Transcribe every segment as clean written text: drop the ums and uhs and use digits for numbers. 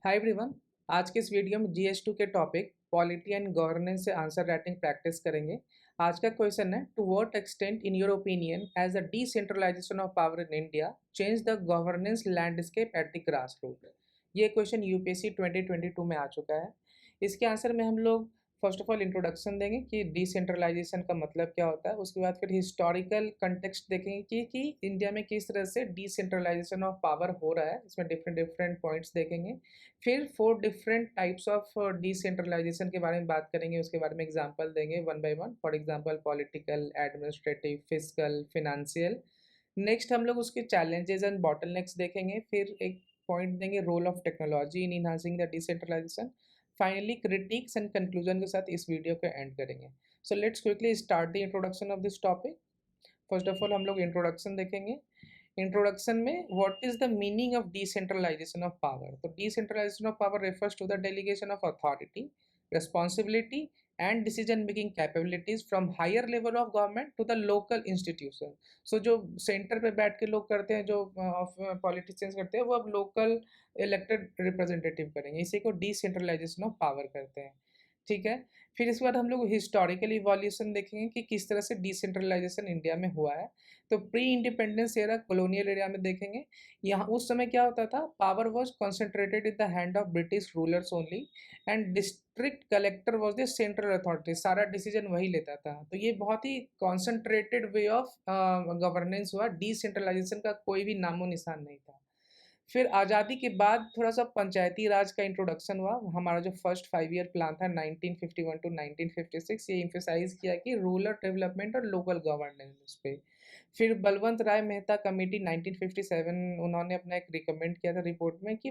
Hi everyone. आज के इस वीडियो में GS2 के टॉपिक पॉलिटी एंड गवर्नेंस से आंसर राइटिंग प्रैक्टिस करेंगे। आज का क्वेश्चन है, to what extent in your opinion as the decentralisation of power in India change the governance landscape at the grass root. ये question UPSC 2022 में आ चुका है। इसके आंसर में हम लोग फर्स्ट ऑफ ऑल इंट्रोडक्शन देंगे कि डिसेंट्रलाइजेशन का मतलब क्या होता है। उसके बाद फिर हिस्टोरिकल कंटेक्स्ट देखेंगे कि इंडिया में किस तरह से डिसेंट्रलाइजेशन ऑफ पावर हो रहा है। इसमें डिफरेंट डिफरेंट पॉइंट्स देखेंगे। फिर 4 डिफरेंट टाइप्स ऑफ डिसेंट्रलाइजेशन के बारे में बात करेंगे। उसके बारे में एग्जांपल देंगे one by one. For example political, administrative, physical, financial. Next हम लोग उसके चैलेंजेस एंड बॉटलनेक्स देखेंगे। फिर एक पॉइंट देंगे role of technology in enhancing the decentralisation. Finally critics and conclusion के साथ इस वीडियो को एंड करेंगे। So let's quickly start the introduction of this topic. First of all हम लोग इंट्रोडक्शन देखेंगे। इंट्रोडक्शन में what is the meaning of decentralisation of power. तो decentralisation of power refers to the delegation of authority, responsibility and decision making capabilities from higher level of government to the local institution। so जो centre पे बैठ के लोग करते हैं, जो politicians करते हैं, वो अब लोकल इलेक्टेड रिप्रेजेंटेटिव करेंगे। इसी को डिसेंट्रलाइजेशन ऑफ पावर करते हैं। ठीक है। फिर इसके बाद हम लोग हिस्टोरिकल इवोल्यूशन देखेंगे कि किस तरह से डिसेंट्रलाइजेशन इंडिया में हुआ है। तो pre independence era, colonial area में देखेंगे। यहाँ उस समय क्या होता था, power was concentrated in the hand of British rulers only and district collector was the central authority. सारा डिसीजन वही लेता था। तो ये बहुत ही कॉन्सेंट्रेटेड वे ऑफ गवर्नेंस हुआ। डिसेंट्रलाइजेशन का कोई भी नामो निशान नहीं था। फिर आज़ादी के बाद थोड़ा सा पंचायती राज का इंट्रोडक्शन हुआ। हमारा जो फर्स्ट 5 ईयर प्लान था 1951 टू 1956, ये इम्फेसाइज किया कि रूरल डेवलपमेंट और लोकल गवर्नेंस पे। फिर बलवंत राय मेहता कमेटी 1957, उन्होंने अपना एक रिकमेंड किया था रिपोर्ट में कि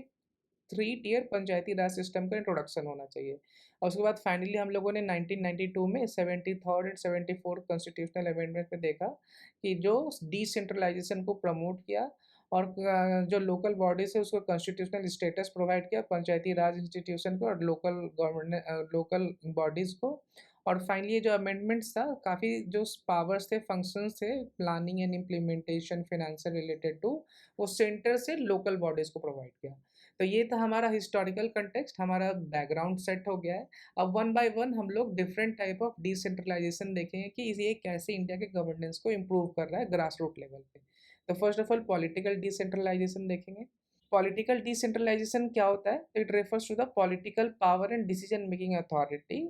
3 टियर पंचायती राज सिस्टम का इंट्रोडक्शन होना चाहिए। और उसके बाद फाइनली हम लोगों ने 1992 में 73rd and 74th constitutional amendment में देखा कि जो डिसेंट्रलाइजेशन को प्रमोट किया और जो लोकल बॉडीज है उसको कॉन्स्टिट्यूशनल स्टेटस प्रोवाइड किया, पंचायती राज इंस्टीट्यूशन को और लोकल गवर्नमेंट लोकल बॉडीज़ को। और फाइनली जो अमेंडमेंट्स था, काफ़ी जो पावर्स थे, फंक्शंस थे, planning and implementation, financial related to, वो सेंटर से लोकल बॉडीज़ को प्रोवाइड किया। तो ये था हमारा हिस्टोरिकल कंटेक्स्ट, हमारा बैकग्राउंड सेट हो गया है। अब वन बाय वन हम लोग डिफरेंट टाइप ऑफ डिसेंट्रलाइजेशन देखेंगे कि ये कैसे इंडिया के गवर्नेंस को इम्प्रूव कर रहा है ग्रास रूट लेवल पे। तो first of all political decentralisation देखेंगे। पॉलिटिकल डिसेंट्रलाइजेशन क्या होता है? It refers to the political power and decision making authority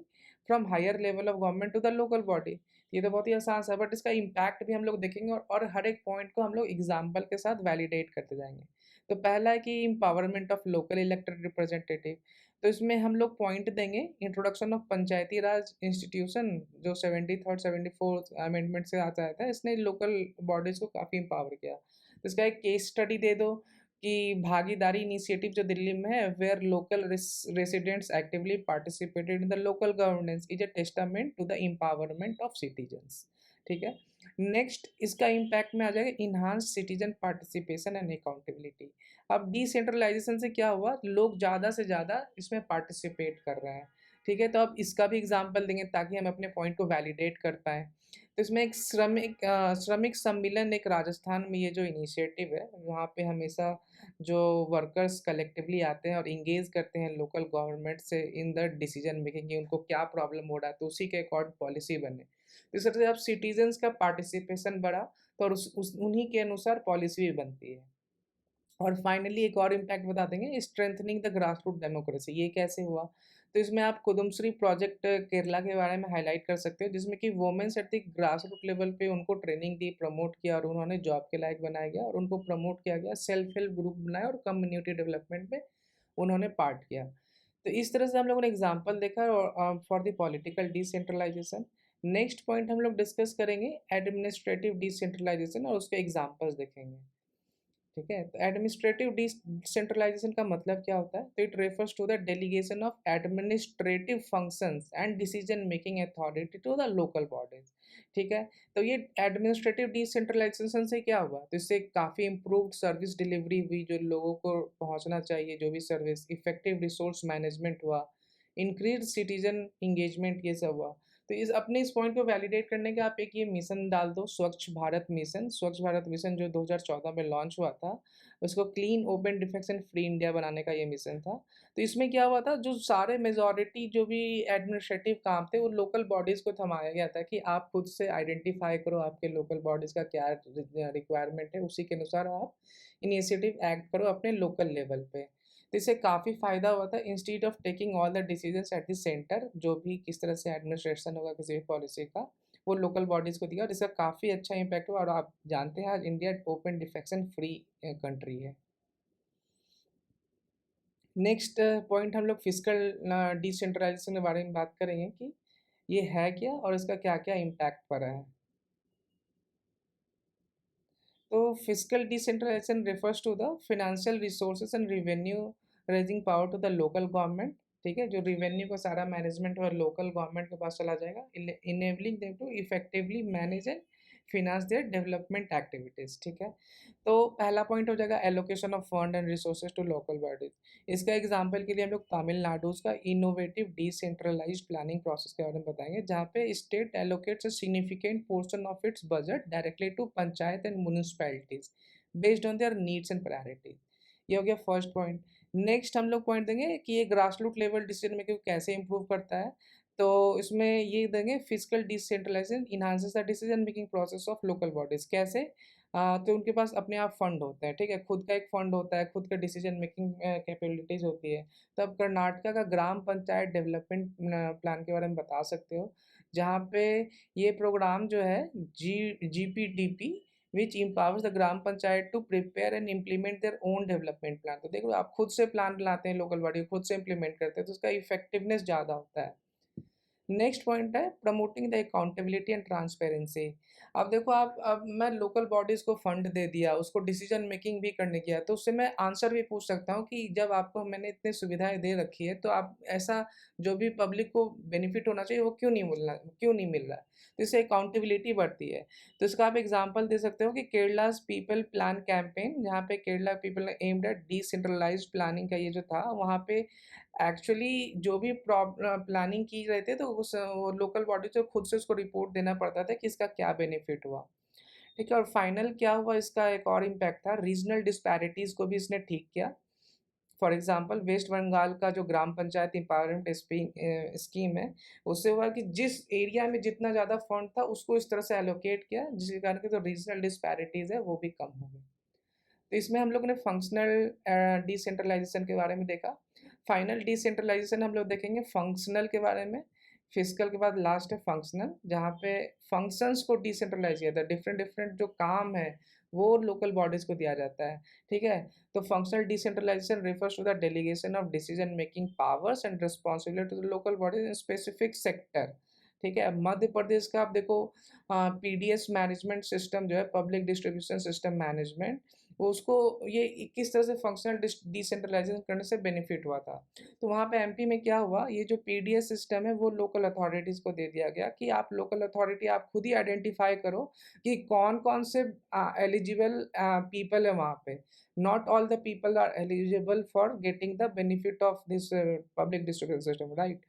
from higher level of government to the local body. ये तो बहुत ही आसान सा, बट इसका इम्पैक्ट भी हम लोग देखेंगे और हर एक पॉइंट को हम लोग एग्जाम्पल के साथ वैलिडेट करते जाएंगे। तो पहला है कि empowerment of local elected representative. तो इसमें हम लोग पॉइंट देंगे introduction of Panchayati Raj institution, जो 73rd 74th अमेंडमेंट से आता था। इसने लोकल बॉडीज को काफ़ी एम्पावर किया। तो इसका एक केस स्टडी दे दो कि भागीदारी इनिशिएटिव जो दिल्ली में है, where local residents actively participated in the local governance is a testament to the empowerment of citizens. ठीक है। नेक्स्ट इसका इम्पैक्ट में आ जाएगा enhance citizen participation and accountability. अब डिसेंट्रलाइजेशन से क्या हुआ, लोग ज़्यादा से ज़्यादा इसमें पार्टिसिपेट कर रहे हैं। ठीक है। तो अब इसका भी एग्जाम्पल देंगे ताकि हम अपने पॉइंट को वैलिडेट कर पाएँ। तो इसमें एक श्रमिक सम्मेलन, एक राजस्थान में ये जो इनिशिएटिव है, वहाँ पे हमेशा जो वर्कर्स कलेक्टिवली आते हैं और इंगेज करते हैं लोकल गवर्नमेंट से इन द डिसीजन मेकिंग कि उनको क्या प्रॉब्लम हो रहा है, तो उसी के अकॉर्डिंग पॉलिसी बने। तो इस तरह से अब सिटीजन्स का पार्टिसिपेशन बढ़ा, तो और उस उन्हीं के अनुसार पॉलिसी भी बनती है। और फाइनली एक और इम्पैक्ट बता देंगे, strengthening the grass root democracy. ये कैसे हुआ? तो इसमें आप कुदुमश्री प्रोजेक्ट केरला के बारे में हाईलाइट कर सकते हो, जिसमें कि womens at the grass root level पे उनको ट्रेनिंग दी, प्रमोट किया और उन्होंने जॉब के लायक बनाया गया और उनको प्रमोट किया गया, सेल्फ हेल्प ग्रुप बनाया और कम्युनिटी डेवलपमेंट में उन्होंने पार्ट किया। तो इस तरह से हम लोगों ने एग्जाम्पल देखा और for the political decentralisation. Next point हम लोग डिस्कस करेंगे एडमिनिस्ट्रेटिव डिसेंट्रलाइजेशन और उसके एग्जाम्पल्स देखेंगे। ठीक है। तो एडमिनिस्ट्रेटिव डिसेंट्रलाइजेशन का मतलब क्या होता है? तो it refers to the delegation of administrative functions and decision making authority to the local bodies. ठीक है। तो ये एडमिनिस्ट्रेटिव डिसेंट्रलाइजेशन से क्या हुआ? तो इससे काफ़ी इम्प्रूव्ड सर्विस डिलीवरी हुई, जो लोगों को पहुंचना चाहिए जो भी सर्विस, इफेक्टिव रिसोर्स मैनेजमेंट हुआ, इंक्रीज सिटीजन इंगेजमेंट, ये सब हुआ। तो इस अपने इस पॉइंट को वैलिडेट करने का आप एक ये मिशन डाल दो, स्वच्छ भारत मिशन जो 2014 में लॉन्च हुआ था, उसको clean, open, defecation and free India बनाने का ये मिशन था। तो इसमें क्या हुआ था, जो सारे मेजॉरिटी जो भी एडमिनिस्ट्रेटिव काम थे वो लोकल बॉडीज़ को थमाया गया था कि आप खुद से आइडेंटिफाई करो आपके लोकल बॉडीज़ का क्या रिक्वायरमेंट है, उसी के अनुसार आप इनिशिएटिव एक्ट करो अपने लोकल लेवल पे। तो इससे काफ़ी फ़ायदा हुआ था, instead of taking all the decisions at the centre, जो भी किस तरह से एडमिनिस्ट्रेशन होगा किसी भी पॉलिसी का, वो लोकल बॉडीज़ को दिया और इसका काफ़ी अच्छा इम्पैक्ट हुआ। और आप जानते हैं आज India open, defection free country है। नेक्स्ट पॉइंट हम लोग फिजिकल डिसेंट्रलाइजेशन के बारे में बात करेंगे कि ये है क्या और इसका क्या-क्या इम्पैक्ट पड़ा है। तो physical decentralization refers to the financial resources and revenue raising power to the local government, ठीक है? जो रेवेन्यू का सारा मैनेजमेंट और लोकल गवर्नमेंट के पास चला जाएगा, enabling them to effectively manage and finance their development activities, ठीक है? तो पहला पॉइंट हो जाएगा allocation of fund and resources to local bodies. इसका एग्जांपल के लिए हम लोग तमिलनाडु का इनोवेटिव डिसेंट्रलाइज्ड प्लानिंग प्रोसेस के बारे में बताएंगे, जहाँ पे state allocates a significant portion of its budget directly to panchayat and municipalities based on their needs and priority. ये हो गया फर्स्ट पॉइंट। नेक्स्ट हम लोग पॉइंट देंगे कि ये grass root level decision making कैसे इंप्रूव करता है। तो इसमें ये देंगे physical decentralization enhances the decision making process of local bodies. कैसे? तो उनके पास अपने आप फंड होते हैं, ठीक है? खुद का एक फंड होता है, खुद का डिसीजन मेकिंग कैपेबिलिटीज़ होती है। तो आप कर्नाटका का ग्राम पंचायत डेवलपमेंट प्लान के बारे में बता सकते हो, जहाँ पे ये प्रोग्राम जो है GPDP which empowers the gram panchayat to prepare and implement their own development plan. तो देखो, आप खुद से प्लान बनाते हैं, लोकल बॉडी खुद से इम्प्लीमेंट करते हैं, तो उसका इफेक्टिवनेस ज़्यादा होता है। नेक्स्ट पॉइंट है promoting the accountability and transparency. अब देखो, आप अब मैं लोकल बॉडीज़ को फंड दे दिया, उसको डिसीजन मेकिंग भी करने किया, तो उससे मैं आंसर भी पूछ सकता हूँ कि जब आपको मैंने इतनी सुविधाएं दे रखी है, तो आप ऐसा जो भी पब्लिक को बेनिफिट होना चाहिए वो क्यों नहीं मिल रहा है। तो इससे अकाउंटेबिलिटी बढ़ती है। तो इसका आप एग्जांपल दे सकते हो कि केरलाज पीपल प्लान कैंपेन, जहाँ पे केरला पीपल ने एम्ड एट डिसेंट्रलाइज्ड प्लानिंग का ये जो था, वहाँ पे एक्चुअली जो भी प्लानिंग की रहे थे, तो उस वो लोकल बॉडी से खुद से उसको रिपोर्ट देना पड़ता था कि इसका क्या बेनिफिट हुआ। ठीक है? और फाइनल क्या हुआ, इसका एक और इम्पैक्ट था, रीजनल डिस्पैरिटीज़ को भी इसने ठीक किया। फॉर एग्जांपल वेस्ट बंगाल का जो ग्राम पंचायत एम्पावरमेंट स्कीम है, उससे हुआ कि जिस एरिया में जितना ज़्यादा फंड था उसको इस तरह से एलोकेट किया, जिसके कारण कि जो रीजनल डिस्पैरिटीज़ है वो भी कम हो गई। तो इसमें हम लोगों ने फंक्शनल डिसेंट्रलाइजेशन के बारे में देखा। फाइनल डिसेंट्रलाइजेशन हम लोग देखेंगे फंक्शनल के बारे में। फिजिकल के बाद लास्ट है फंक्शनल, जहाँ पे फंक्शंस को डिसेंट्रलाइज किया था, डिफरेंट डिफरेंट जो काम है वो लोकल बॉडीज को दिया जाता है, ठीक है? तो functional decentralization refers to the delegation of decision making powers and responsibility to the local bodies in specific sector, ठीक है? अब मध्य प्रदेश का आप देखो, पीडीएस मैनेजमेंट सिस्टम जो है, पब्लिक डिस्ट्रीब्यूशन सिस्टम मैनेजमेंट, उसको ये किस तरह से फंक्शनल डिसेंट्रलाइजेशन करने से बेनिफिट हुआ था। तो वहाँ पे एमपी में क्या हुआ, ये जो पीडीएस सिस्टम है वो लोकल अथॉरिटीज़ को दे दिया गया कि आप लोकल अथॉरिटी आप खुद ही आइडेंटिफाई करो कि कौन-कौन से एलिजिबल पीपल है वहाँ पे। Not all the people are eligible for getting the benefit of this public distribution system, right?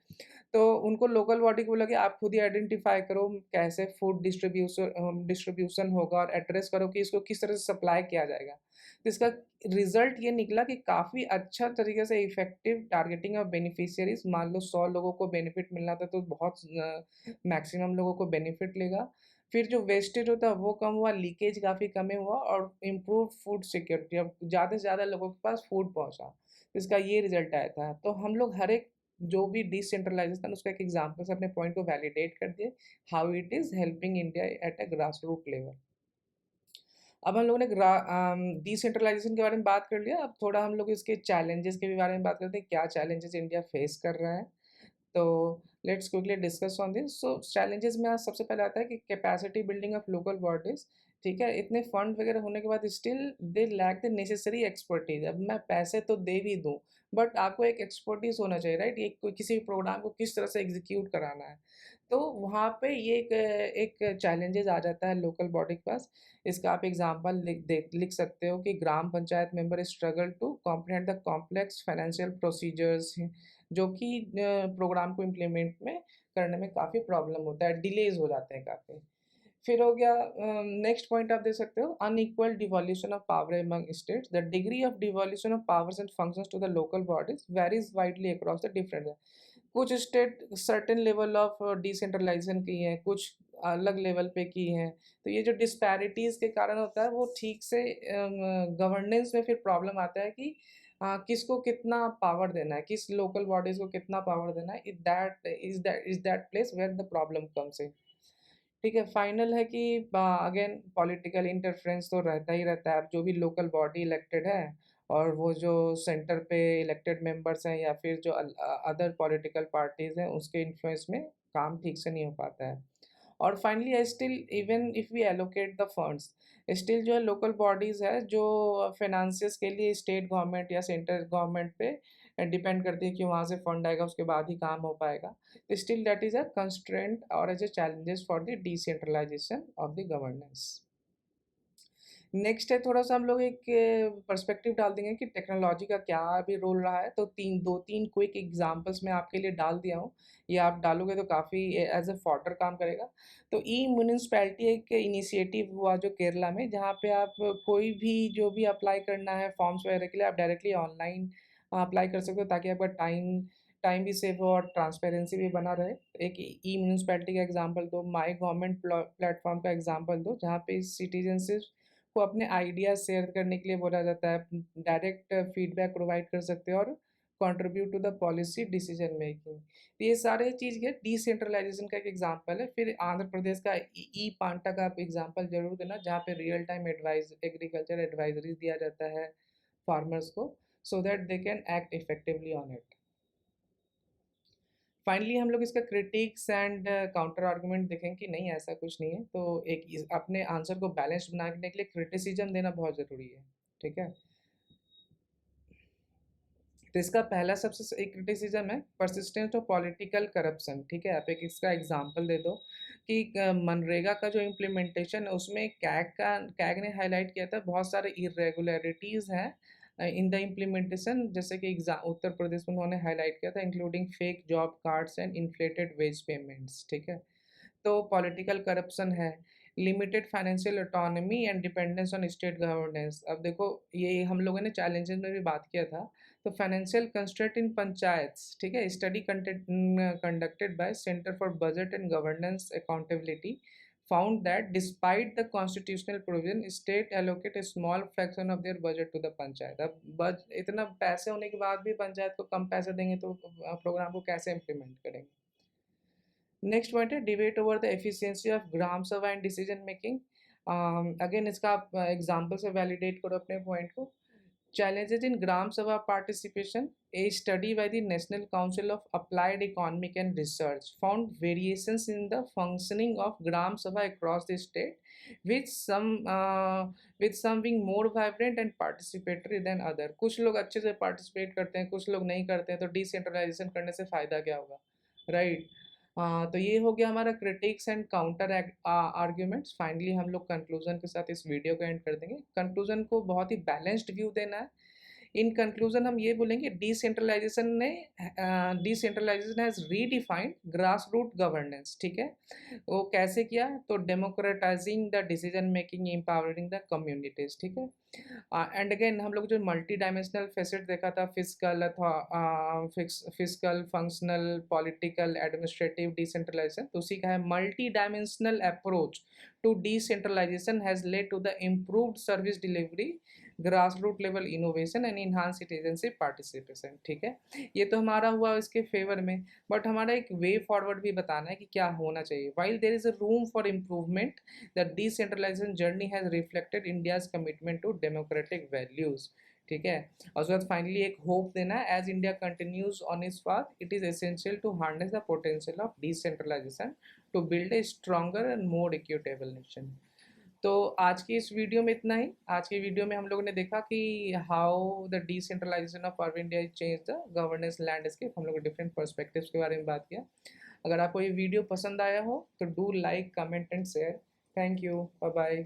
तो उनको लोकल बॉडी को बोला कि आप खुद ही आइडेंटिफाई करो कैसे फूड डिस्ट्रीब्यूशन होगा, और एड्रेस करो कि इसको किस तरह से सप्लाई किया जाएगा। तो इसका रिजल्ट ये निकला कि काफ़ी अच्छा तरीके से इफेक्टिव टारगेटिंग ऑफ बेनिफिशियरीज। मान लो 100 लोगों को बेनिफिट मिलना था, तो बहुत मैक्सिमम लोगों को बेनिफिट लेगा। फिर जो वेस्टेज होता है वो कम हुआ, लीकेज काफ़ी कम हुआ, और इम्प्रूव फूड सिक्योरिटी, अब ज़्यादा से ज़्यादा लोगों के पास फूड पहुँचा। इसका ये रिजल्ट आया था। तो हम लोग हर एक जो भी डिसेंट्रलाइजेशन, उसका एक एग्जांपल से अपने पॉइंट को वैलिडेट कर दिए, how it is helping India at a grass root level. अब हम लोगों ने डिसेंट्रलाइजेशन के बारे में बात कर लिया, अब थोड़ा हम लोग इसके चैलेंजेस के भी बारे में बात करते हैं, क्या चैलेंजेस इंडिया फेस कर रहा है। तो let's quickly discuss on this. So challenges में आज सबसे पहले आता है कि capacity building of local bodies, ठीक है? इतने फंड वगैरह होने के बाद still they lack the necessary expertise. अब मैं पैसे तो दे भी दूँ, बट आपको एक एक्सपर्टीज होना चाहिए, राइट? ये कोई किसी प्रोग्राम को किस तरह से एग्जीक्यूट कराना है, तो वहाँ पे ये एक चैलेंजेस आ जाता है लोकल बॉडी के पास। इसका आप एग्जांपल लिख सकते हो कि gram panchayat member struggle to comprehend the complex financial procedures, जो कि प्रोग्राम को इम्प्लीमेंट में करने में काफ़ी प्रॉब्लम होता है, डिलेज हो जाते हैं काफ़ी। फिर हो गया नेक्स्ट पॉइंट आप देख सकते हो, unequal devolution of power among states. The degree of devolution of powers and functions to the local bodies varies widely across the different. कुछ state certain level of decentralisation की हैं, कुछ अलग लेवल पे की हैं। तो ये जो डिस्पैरिटीज़ के कारण होता है वो ठीक से गवर्नेंस में फिर प्रॉब्लम आता है कि किसको कितना पावर देना है, किस लोकल बॉडीज़ को कितना पावर देना है। Is that place where the problem comes in. ठीक है, फाइनल है कि अगेन पॉलिटिकल इंटरफेरेंस तो रहता ही रहता है। अब जो भी लोकल बॉडी इलेक्टेड है और वो जो सेंटर पे इलेक्टेड मेंबर्स हैं या फिर जो अदर पॉलिटिकल पार्टीज़ हैं उसके इन्फ्लुएंस में काम ठीक से नहीं हो पाता है। और finally I still even if we allocate the funds, still जो है लोकल बॉडीज़ है जो फाइनेंसिस के लिए स्टेट गवर्नमेंट या सेंट्रल गवर्नमेंट पे डिपेंड करती है कि वहाँ से फंड आएगा उसके बाद ही काम हो पाएगा। Still, that is a constraint or as a challenges for the decentralization of the governance. Next है थोड़ा सा हम लोग एक पर्सपेक्टिव डाल देंगे कि टेक्नोलॉजी का क्या अभी रोल रहा है। तो दो तीन क्विक एग्जांपल्स मैं आपके लिए डाल दिया हूँ, ये आप डालोगे तो काफ़ी एज ए फॉडर काम करेगा। तो ई म्यूनिसपैलिटी एक इनिशिएटिव हुआ जो केरला में, जहाँ पे आप कोई भी जो भी अप्लाई करना है फॉर्म्स वगैरह के लिए आप डायरेक्टली ऑनलाइन अप्लाई कर सकते हो, ताकि आपका टाइम टाइम भी सेव हो और ट्रांसपेरेंसी भी बना रहे। एक ई म्यूनिसपैलिटी का एग्जांपल दो, माई गवर्नमेंट प्लेटफॉर्म का एग्जांपल दो, जहाँ पे सिटीजनशिप को अपने आइडियाज़ शेयर करने के लिए बोला जाता है। डायरेक्ट फीडबैक प्रोवाइड कर सकते हो और contribute to the policy decision making. ये सारे चीज़ के डिसेंट्रलाइजेशन का एक एग्जांपल है। फिर आंध्र प्रदेश का ई पांटा का आप एग्जांपल जरूर देना, जहाँ पे real time advise agriculture advisory दिया जाता है फार्मर्स को, so that they can act effectively on it. Finally हम लोग इसका क्रिटिक्स एंड काउंटर आर्गुमेंट देखें कि नहीं ऐसा कुछ नहीं है। तो अपने आंसर को बैलेंस्ड बनाने के लिए क्रिटिसिज्म देना बहुत ज़रूरी है। ठीक है, तो इसका पहला सबसे एक क्रिटिसिज्म है परसिस्टेंस ऑफ पॉलिटिकल करप्शन। ठीक है, आप एक इसका एग्जांपल दे दो कि मनरेगा का जो इम्प्लीमेंटेशन है उसमें कैग ने हाईलाइट किया था बहुत सारे इरेगुलरिटीज़ हैं इन द इम्प्लीमेंटेशन, जैसे कि उत्तर प्रदेश में उन्होंने हाईलाइट किया था, including fake job cards and inflated wage payments. ठीक है, तो पॉलिटिकल करप्शन है, limited financial autonomy and dependence on state governance. अब देखो ये हम लोगों ने चैलेंजेस में भी बात किया था। तो फाइनेंशियल कंस्ट्रेंट इन पंचायत्स, ठीक है, study conducted by centre for budget and governance accountability found that despite the constitutional provision, state allocate a small fraction of their budget to the panchayat. अब इतना पैसे होने के बाद भी पंचायत को कम पैसे देंगे तो प्रोग्राम को कैसे इम्प्लीमेंट करेंगे। नेक्स्ट पॉइंट है debate over the efficiency of gram sabha and decision making. Again इसका आप एग्जांपल से वैलिडेट करो अपने पॉइंट को। Challenges in Gram Sabha participation. A study by the National Council of Applied Economic and Research found variations in the functioning of Gram Sabha across the state, with some uh, with some being more vibrant and participatory than other. कुछ लोग अच्छे से participate करते हैं, कुछ लोग नहीं करते हैं, तो decentralization करने से फ़ायदा क्या होगा, राइट? तो ये हो गया हमारा critics and counter arguments. Finally हम लोग कंक्लूजन के साथ इस वीडियो को एंड कर देंगे। कंक्लूजन को बहुत ही बैलेंस्ड व्यू देना है। इन कंक्लूजन हम ये बोलेंगे decentralisation has redefined grass root governance. ठीक है, वो कैसे किया? तो democratising the decision making, empowering the communities. ठीक है, एंड अगेन हम लोग जो मल्टी डायमेंशनल फेसेट देखा था, physical, functional, political, administrative decentralization, तो उसी का है multi dimensional approach to decentralization has led to the improved service delivery, grass root level innovation and enhance citizenship participation. ठीक है, ये तो हमारा हुआ इसके फेवर में, बट हमारा एक वे फॉरवर्ड भी बताना है कि क्या होना चाहिए। While there is a room for improvement, the decentralization journey has reflected India's commitment to democratic values. ठीक है, और उसके बाद फाइनली एक होप देना है, as India continues on its path it is essential to harness the potential of decentralization to build a stronger and more equitable nation. तो आज की इस वीडियो में इतना ही। आज की वीडियो में हम लोगों ने देखा कि how the decentralisation of our India change the governance landscape. हम लोग डिफरेंट पर्सपेक्टिव्स के बारे में बात किया। अगर आपको ये वीडियो पसंद आया हो तो do like, comment and share. Thank you, bye bye.